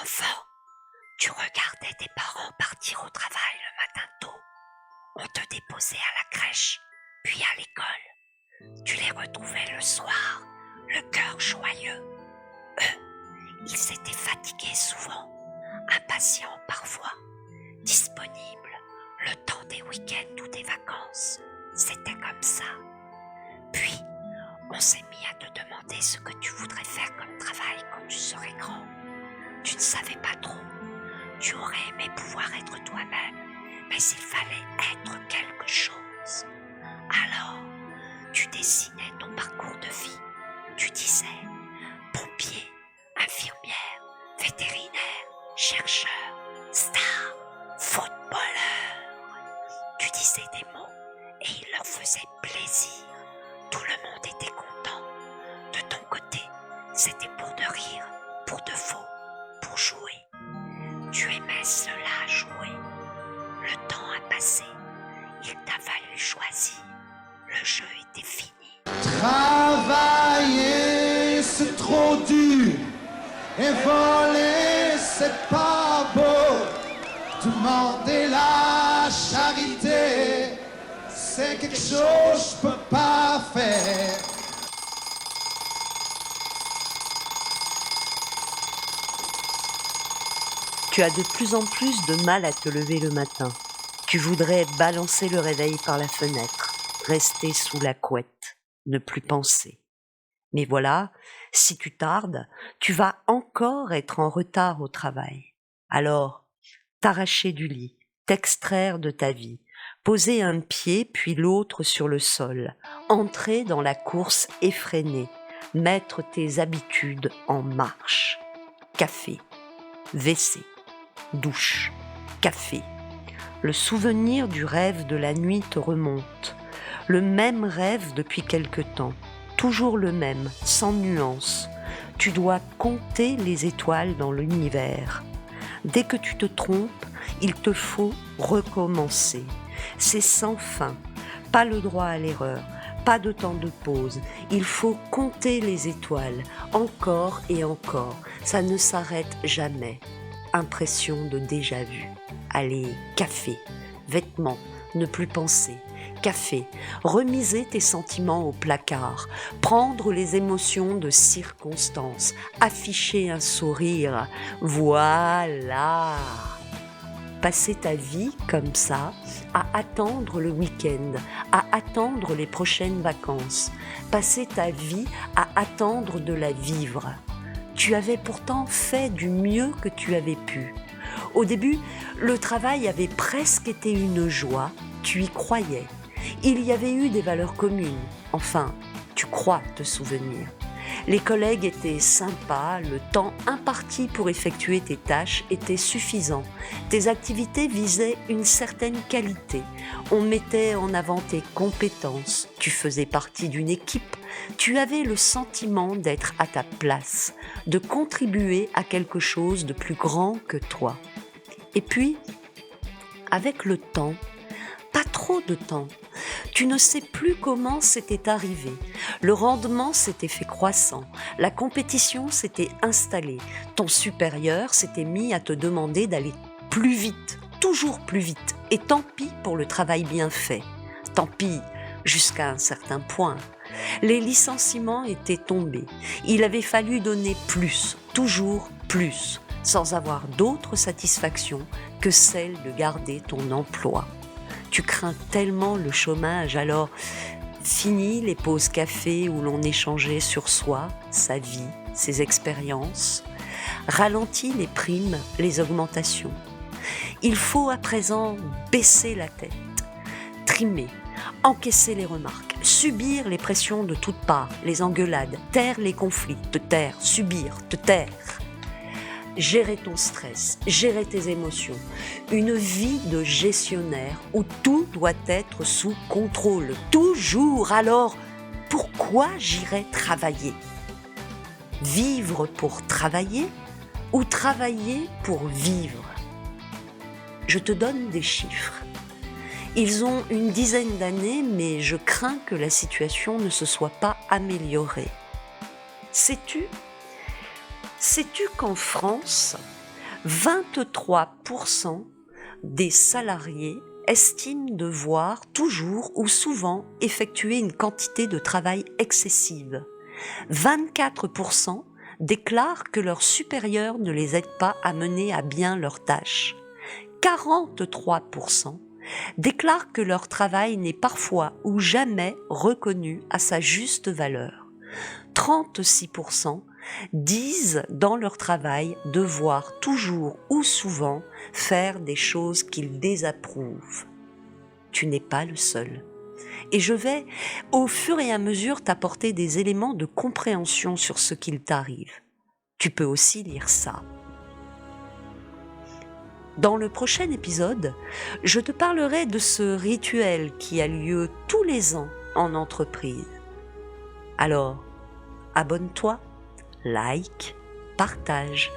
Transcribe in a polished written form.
Enfant, tu regardais tes parents partir au travail le matin tôt. On te déposait à la crèche, puis à l'école. Tu les retrouvais le soir, le cœur joyeux. Eux, ils étaient fatigués souvent, impatients parfois, disponibles le temps des week-ends ou des vacances. C'était comme ça. Puis, on s'est mis à te demander ce que tu voudrais faire comme travail quand tu serais grand. Tu ne savais pas trop. Tu aurais aimé pouvoir être toi-même, mais il fallait être quelque chose. Alors, tu dessinais ton parcours de vie. Tu disais pompier, infirmière, vétérinaire, chercheur, star, footballeur. Tu disais des mots et ils leur faisaient plaisir. Tout le monde était content. De ton côté, c'était pour de rire, pour de faux, pour jouer. Tu aimais cela jouer. Le temps a passé. Il t'a fallu choisir. Le jeu était fini. Travailler, c'est trop dur. Et voler, c'est pas beau. Demander la charité, c'est quelque chose que je peux pas faire. Tu as de plus en plus de mal à te lever le matin. Tu voudrais balancer le réveil par la fenêtre, rester sous la couette, ne plus penser. Mais voilà, si tu tardes, tu vas encore être en retard au travail. Alors, t'arracher du lit, t'extraire de ta vie, poser un pied puis l'autre sur le sol, entrer dans la course effrénée, mettre tes habitudes en marche. Café, WC, douche, café. Le souvenir du rêve de la nuit te remonte. Le même rêve depuis quelque temps. Toujours le même, sans nuance. Tu dois compter les étoiles dans l'univers. Dès que tu te trompes, il te faut recommencer. C'est sans fin. Pas le droit à l'erreur. Pas de temps de pause. Il faut compter les étoiles. Encore et encore. Ça ne s'arrête jamais. Impression de déjà-vu. Allez, café, vêtements, ne plus penser. Café, remiser tes sentiments au placard, prendre les émotions de circonstance, afficher un sourire. Voilà. Passer ta vie comme ça, à attendre le week-end, à attendre les prochaines vacances. Passer ta vie à attendre de la vivre. Tu avais pourtant fait du mieux que tu avais pu. Au début, le travail avait presque été une joie, tu y croyais. Il y avait eu des valeurs communes, enfin, tu crois te souvenir. Les collègues étaient sympas, le temps imparti pour effectuer tes tâches était suffisant. Tes activités visaient une certaine qualité. On mettait en avant tes compétences. Tu faisais partie d'une équipe. Tu avais le sentiment d'être à ta place, de contribuer à quelque chose de plus grand que toi. Et puis, avec le temps, pas trop de temps, tu ne sais plus comment c'était arrivé. Le rendement s'était fait croissant, la compétition s'était installée, ton supérieur s'était mis à te demander d'aller plus vite, toujours plus vite, et tant pis pour le travail bien fait. Tant pis, jusqu'à un certain point. Les licenciements étaient tombés. Il avait fallu donner plus, toujours plus, sans avoir d'autre satisfaction que celle de garder ton emploi. Tu crains tellement le chômage, alors fini les pauses café où l'on échangeait sur soi, sa vie, ses expériences. Ralentis les primes, les augmentations. Il faut à présent baisser la tête, trimer, encaisser les remarques, subir les pressions de toutes parts, les engueulades, taire les conflits, te taire, subir, te taire. Gérer ton stress, gérer tes émotions. Une vie de gestionnaire où tout doit être sous contrôle, toujours. Alors, pourquoi j'irais travailler ? Vivre pour travailler ou travailler pour vivre ? Je te donne des chiffres. Ils ont une dizaine d'années, mais je crains que la situation ne se soit pas améliorée. Sais-tu qu'en France, 23% des salariés estiment devoir toujours ou souvent effectuer une quantité de travail excessive. 24% déclarent que leurs supérieurs ne les aident pas à mener à bien leurs tâches. 43% déclarent que leur travail n'est parfois ou jamais reconnu à sa juste valeur. 36% disent dans leur travail devoir toujours ou souvent faire des choses qu'ils désapprouvent. Tu n'es pas le seul. Et je vais, au fur et à mesure, t'apporter des éléments de compréhension sur ce qu'il t'arrive. Tu peux aussi lire ça. Dans le prochain épisode, je te parlerai de ce rituel qui a lieu tous les ans en entreprise. Alors, abonne-toi, like, partage